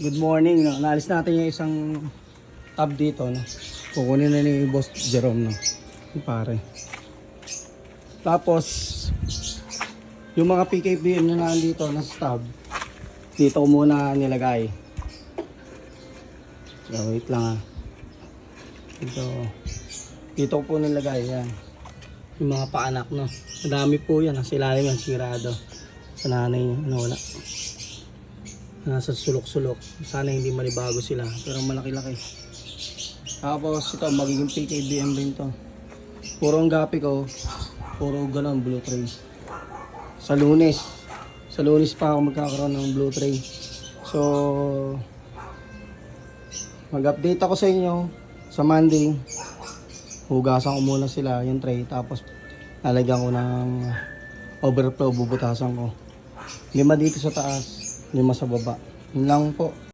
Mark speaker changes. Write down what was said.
Speaker 1: Good morning. No? Naalis natin yung isang tab dito. No? Kukunin na ni Boss Jerome. No? Yung pare. Tapos, yung mga PKBM na nandito na tab, dito ko muna nilagay. So, wait lang Dito ko po nilagay. Yan. Yung mga paanak. No? Madami po yan. Sa ilalim yan, sirado. Sa nanay, wala. Nasa sulok-sulok. Sana hindi manibago sila. Pero malaki-laki. Tapos ito, magiging PKBM rin to. Puro ang gapi ko. Puro ganon, blue tray. Sa Lunes. Sa Lunes pa ako magkakaroon ng blue tray. So, mag-update ako sa inyo. Sa Monday. Hugasan ko muna sila yung tray. Tapos, lalagyan ko ng overflow. Bubutasan ko. 5 dito sa taas. 5 sa baba. Yun lang po.